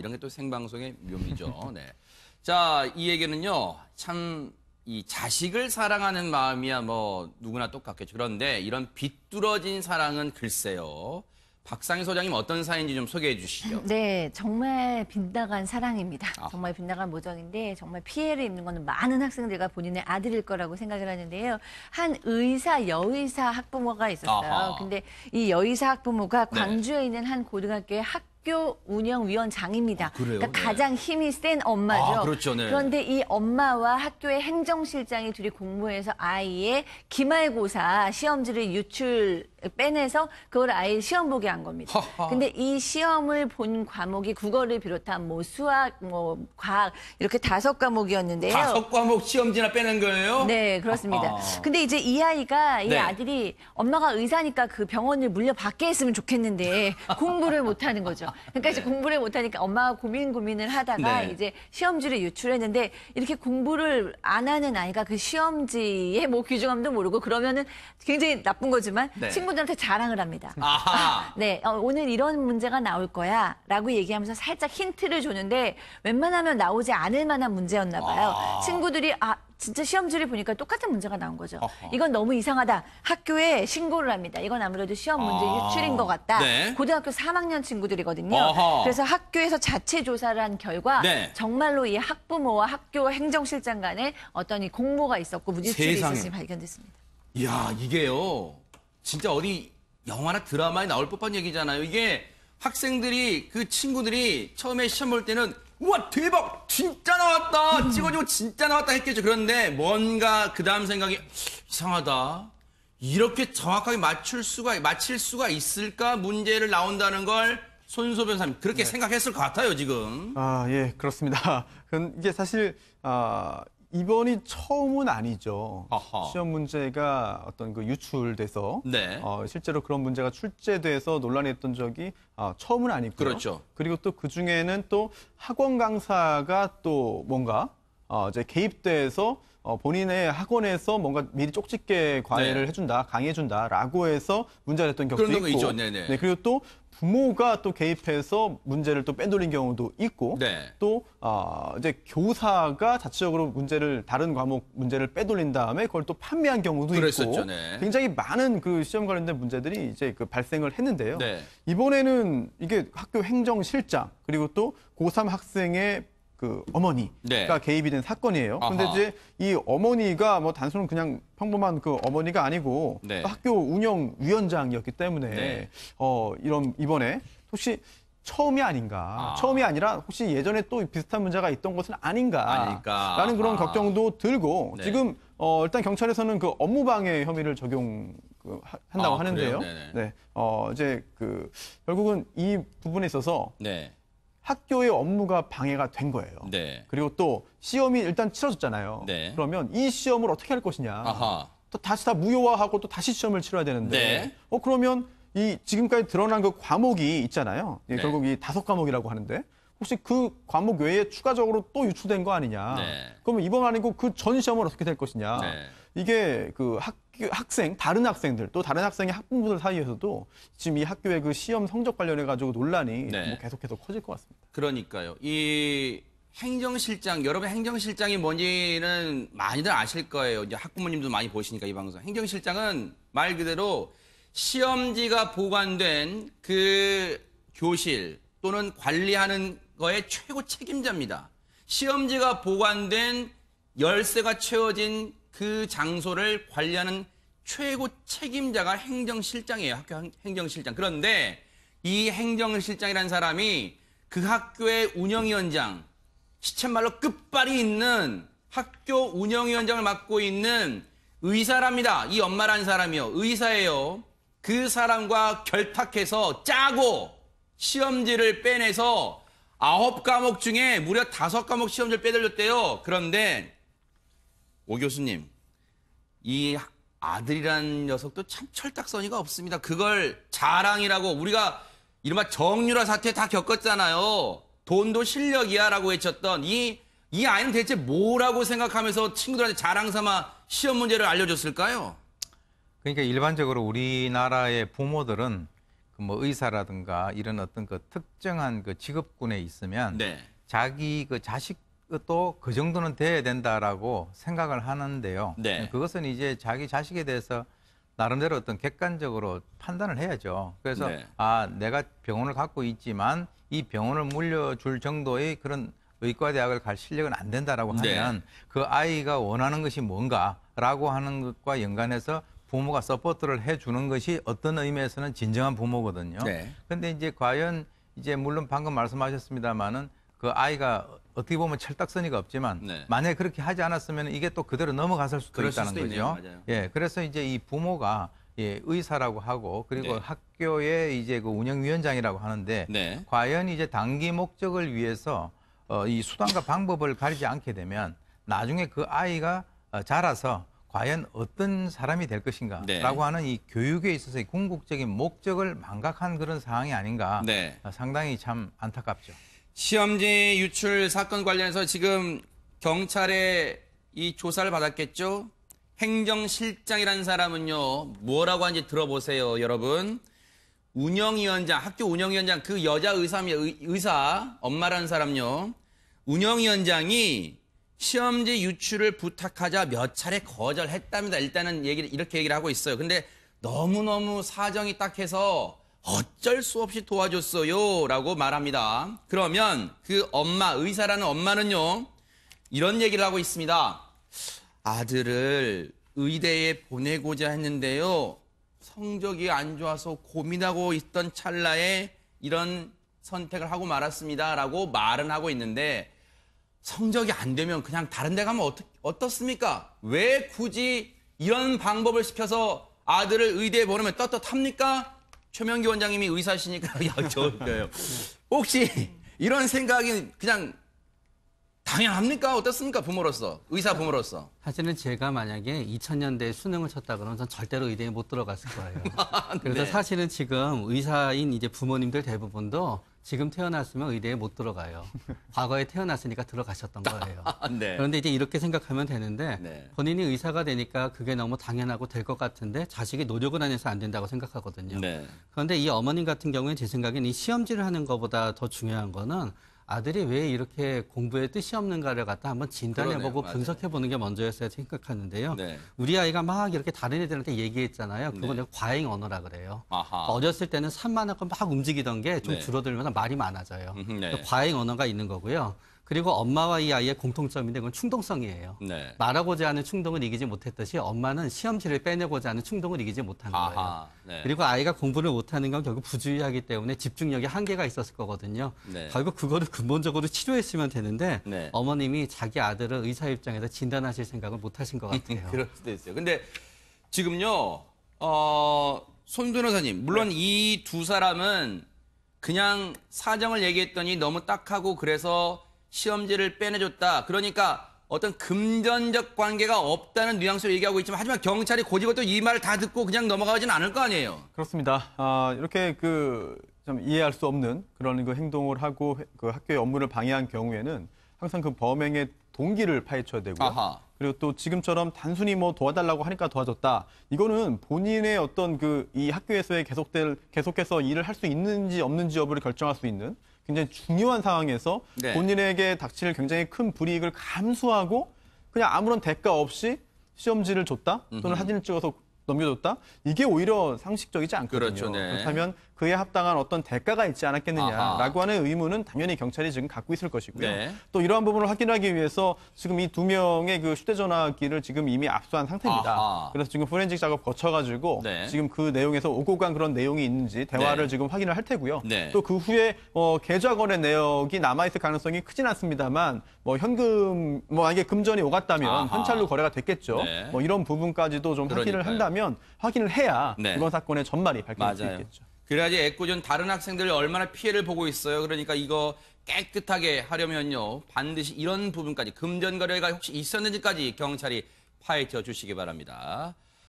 이런 게 또 생방송의 묘미죠. 네. 자, 이 얘기는요. 참 이 자식을 사랑하는 마음이야 뭐 누구나 똑같겠죠. 그런데 이런 비뚤어진 사랑은 글쎄요. 박상희 소장님 어떤 사연인지 좀 소개해 주시죠. 네, 정말 빗나간 사랑입니다. 아. 정말 빗나간 모정인데 정말 피해를 입는 거는 많은 학생들과 본인의 아들일 거라고 생각을 하는데요. 한 여의사 학부모가 있었어요. 아하. 근데 이 여의사 학부모가 네. 광주에 있는 한 고등학교의 학교 운영위원장입니다. 그래요? 그러니까 네. 가장 힘이 센 엄마죠. 아, 그렇죠. 네. 그런데 이 엄마와 학교의 행정실장이 둘이 공모해서 아이의 기말고사 시험지를 빼내서 그걸 아이 시험 보게 한 겁니다. 하하. 근데 이 시험을 본 과목이 국어를 비롯한 뭐 수학, 뭐 과학 이렇게 5과목이었는데요. 5과목 시험지나 빼는 거예요? 네, 그렇습니다. 아하. 근데 이제 이 아이가, 이 네. 아들이 엄마가 의사니까 그 병원을 물려받게 했으면 좋겠는데 공부를 못하는 거죠. 그러니까 이제 공부를 못하니까 엄마가 고민을 하다가 네. 이제 시험지를 유출했는데 이렇게 공부를 안 하는 아이가 그 시험지의 뭐 귀중함도 모르고 그러면은 굉장히 나쁜 거지만 네. 친구들한테 자랑을 합니다. 아하. 네, 오늘 이런 문제가 나올 거야 라고 얘기하면서 살짝 힌트를 줬는데 웬만하면 나오지 않을 만한 문제였나 봐요. 아. 친구들이 진짜 시험지를 보니까 똑같은 문제가 나온 거죠. 어허. 이건 너무 이상하다. 학교에 신고를 합니다. 이건 아무래도 시험 문제 유출인 것 같다. 네. 고등학교 3학년 친구들이거든요. 어허. 그래서 학교에서 자체 조사를 한 결과 네. 정말로 이 학부모와 학교 행정실장 간에 어떤 이 공모가 있었고 유출이 세상에. 있었음이 발견됐습니다. 이야, 이게요. 진짜 어디 영화나 드라마에 나올 법한 얘기잖아요. 이게 학생들이, 그 친구들이 처음에 시험 볼 때는 우와, 대박! 진짜 나왔다! 찍어주고 진짜 나왔다 했겠죠. 그런데 뭔가 그 다음 생각이 이상하다. 이렇게 정확하게 맞힐 수가 있을까? 문제를 나온다는 걸 손소 변호사님 그렇게 생각했을 것 같아요, 지금. 예, 그렇습니다. 이게 사실 이번이 처음은 아니죠. 아하. 시험 문제가 어떤 그 유출돼서 네. 실제로 그런 문제가 출제돼서 논란이 됐던 적이 처음은 아니고요. 그렇죠. 그리고 또 그 중에는 또 학원 강사가 또 뭔가 이제 개입돼서 본인의 학원에서 뭔가 미리 쪽집게 과외를 네. 해준다, 강의해준다라고 해서 문제가 됐던 경우도 그런 경우 있고, 있죠. 네네. 네, 그리고 또 부모가 또 개입해서 문제를 또 빼돌린 경우도 있고, 네. 또 이제 교사가 자체적으로 다른 과목 문제를 빼돌린 다음에 그걸 또 판매한 경우도 그랬었죠, 있고, 네. 굉장히 많은 그 시험 관련된 문제들이 이제 그 발생을 했는데요. 네. 이번에는 이게 학교 행정실장 그리고 또 고3 학생의 그 어머니가 네. 개입이 된 사건이에요. 그런데 아하. 이제 이 어머니가 뭐 단순한 그냥 평범한 그 어머니가 아니고 네. 또 학교 운영위원장이었기 때문에 네. 이번에 혹시 처음이 아닌가, 처음이 아니라 혹시 예전에 또 비슷한 문제가 있던 것은 아닌가라는 그런 아하. 걱정도 들고 네. 지금 일단 경찰에서는 그 업무방해 혐의를 한다고 하는데요. 그래요? 네네. 네, 이제 그 결국은 이 부분에 있어서 네. 학교의 업무가 방해가 된 거예요. 네. 그리고 또 시험이 일단 치러졌잖아요. 네. 그러면 이 시험을 어떻게 할 것이냐. 아하. 또 다시 다 무효화하고 또 다시 시험을 치러야 되는데. 네. 그러면 이 지금까지 드러난 그 과목이 있잖아요. 네. 결국 이 5과목이라고 하는데 혹시 그 과목 외에 추가적으로 또 유출된 거 아니냐. 네. 그러면 이번 아니고 그 전 시험은 어떻게 될 것이냐. 네. 이게 그 다른 학생들, 또 다른 학생의 학부모들 사이에서도 지금 이 학교의 그 시험 성적 관련해가지고 논란이 네. 뭐 계속해서 커질 것 같습니다. 그러니까요. 이 행정실장, 여러분 행정실장이 뭔지는 많이들 아실 거예요. 이제 학부모님도 많이 보시니까 이 방송. 행정실장은 말 그대로 시험지가 보관된 그 교실 또는 관리하는 거의 최고 책임자입니다. 시험지가 보관된 열쇠가 채워진 그 장소를 관리하는 최고 책임자가 행정실장이에요. 학교 행정실장. 그런데 이 행정실장이라는 사람이 그 학교의 운영위원장, 시쳇말로 끝발이 있는 학교 운영위원장을 맡고 있는 의사랍니다. 이 엄마라는 사람이요. 의사예요. 그 사람과 결탁해서 짜고 시험지를 빼내서 9과목 중에 무려 5과목 시험지를 빼돌렸대요. 그런데 오 교수님, 이 아들이라는 녀석도 참 철딱서니가 없습니다. 그걸 자랑이라고 우리가 이른바 정유라 사태 다 겪었잖아요. 돈도 실력이야 라고 외쳤던 이 아이는 대체 뭐라고 생각하면서 친구들한테 자랑 삼아 시험 문제를 알려줬을까요? 그러니까 일반적으로 우리나라의 부모들은 그뭐 의사라든가 이런 어떤 그 특정한 그 직업군에 있으면 네. 자기 그 자식도 그 정도는 돼야 된다라고 생각을 하는데요. 네. 그것은 이제 자기 자식에 대해서 나름대로 어떤 객관적으로 판단을 해야죠. 그래서 네. 내가 병원을 갖고 있지만 이 병원을 물려줄 정도의 그런 의과대학을 갈 실력은 안 된다라고 하면 그 아이가 원하는 것이 뭔가라고 하는 것과 연관해서 부모가 서포트를 해주는 것이 어떤 의미에서는 진정한 부모거든요. 그런데 이제 과연 이제 물론 방금 말씀하셨습니다마는 그 아이가 어떻게 보면 철딱서니가 없지만 만약에 그렇게 하지 않았으면 이게 또 그대로 넘어갔을 수도 있다는 거죠. 있네요. 맞아요. 예, 그래서 이제 이 부모가 의사라고 하고 그리고 학교의 이제 그 운영위원장이라고 하는데 과연 이제 단기 목적을 위해서 이 수단과 방법을 가리지 않게 되면 나중에 그 아이가 자라서 과연 어떤 사람이 될 것인가라고 하는 이 교육에 있어서의 궁극적인 목적을 망각한 그런 상황이 아닌가 상당히 참 안타깝죠. 시험지 유출 사건 관련해서 지금 경찰에 이 조사를 받았겠죠? 행정실장이라는 사람은요, 뭐라고 하는지 들어보세요, 여러분. 운영위원장, 학교 운영위원장, 그 여자 의사, 엄마라는 사람요. 운영위원장이 시험지 유출을 부탁하자 몇 차례 거절했답니다. 일단은 이렇게 얘기를 하고 있어요. 근데 너무너무 사정이 딱해서 어쩔 수 없이 도와줬어요 라고 말합니다. 그러면 그 엄마, 의사라는 엄마는요, 이런 얘기를 하고 있습니다. 아들을 의대에 보내고자 했는데요, 성적이 안 좋아서 고민하고 있던 찰나에 이런 선택을 하고 말았습니다 라고 말은 하고 있는데, 성적이 안 되면 그냥 다른 데 가면 어떻습니까? 왜 굳이 이런 방법을 시켜서 아들을 의대에 보내면 떳떳합니까? 최명기 원장님이 의사시니까 여쭤볼게요. 혹시 이런 생각이 그냥 당연합니까? 어떻습니까? 부모로서, 의사 부모로서. 사실은 제가 만약에 2000년대에 수능을 쳤다 그러면 전 절대로 의대에 못 들어갔을 거예요. 그래서 사실은 지금 의사인 이제 부모님들 대부분도 지금 태어났으면 의대에 못 들어가요. 과거에 태어났으니까 들어가셨던 거예요. 그런데 이제 이렇게 생각하면 되는데 본인이 의사가 되니까 그게 너무 당연하고 될 것 같은데 자식이 노력을 안 해서 안 된다고 생각하거든요. 그런데 이 어머님 같은 경우에 제 생각엔 이 시험지를 하는 것보다 더 중요한 거는 아들이 왜 이렇게 공부에 뜻이 없는가를 갖다 한번 진단해보고 분석해보는 게 먼저였어야 생각하는데요. 우리 아이가 막 이렇게 다른 애들한테 얘기했잖아요. 그건 내가 과잉 언어라 그래요. 어렸을 때는 산만하고 막 움직이던 게 좀 줄어들면서 말이 많아져요. 과잉 언어가 있는 거고요. 그리고 엄마와 이 아이의 공통점인데 그건 충동성이에요. 말하고자 하는 충동을 이기지 못했듯이 엄마는 시험지를 빼내고자 하는 충동을 이기지 못하는 거예요. 그리고 아이가 공부를 못하는 건 결국 부주의하기 때문에 집중력에 한계가 있었을 거거든요. 결국 그거를 근본적으로 치료했으면 되는데 어머님이 자기 아들을 의사 입장에서 진단하실 생각을 못 하신 것 같아요. 그럴 수도 있어요. 근데 지금요, 손 변호사님, 물론 이 두 사람은 그냥 사정을 얘기했더니 너무 딱하고 그래서 시험지를 빼내줬다. 그러니까 어떤 금전적 관계가 없다는 뉘앙스로 얘기하고 있지만 하지만 경찰이 고지고도 이 말을 다 듣고 그냥 넘어가진 않을 거 아니에요. 그렇습니다. 이렇게 좀 이해할 수 없는 그런 그 행동을 하고 그 학교의 업무를 방해한 경우에는 항상 그 범행의 동기를 파헤쳐야 되고요. 그리고 또 지금처럼 단순히 뭐 도와달라고 하니까 도와줬다. 이거는 본인의 어떤 이 학교에서의 계속해서 일을 할 수 있는지 없는지 여부를 결정할 수 있는 굉장히 중요한 상황에서 본인에게 닥칠 굉장히 큰 불이익을 감수하고 그냥 아무런 대가 없이 시험지를 줬다 또는 사진을 찍어서 넘겨줬다. 이게 오히려 상식적이지 않거든요. 그렇다면 그에 합당한 어떤 대가가 있지 않았겠느냐라고 하는 의무는 당연히 경찰이 지금 갖고 있을 것이고요. 또 이러한 부분을 확인하기 위해서 지금 이 두 명의 그 휴대전화기를 지금 이미 압수한 상태입니다. 그래서 지금 포렌식 작업 거쳐가지고 지금 그 내용에서 오고 간 그런 내용이 있는지 대화를 지금 확인을 할 테고요. 또 그 후에 계좌 거래 내역이 남아있을 가능성이 크진 않습니다만 뭐 현금 만약에 금전이 오갔다면 현찰로 거래가 됐겠죠. 뭐 이런 부분까지도 좀 확인을 한다면 확인을 해야 이번 사건의 전말이 밝혀질 수 있겠죠. 그래야지 애꿎은 다른 학생들 얼마나 피해를 보고 있어요. 그러니까 이거 깨끗하게 하려면요. 반드시 이런 부분까지 금전 거래가 혹시 있었는지까지 경찰이 파헤쳐 주시기 바랍니다.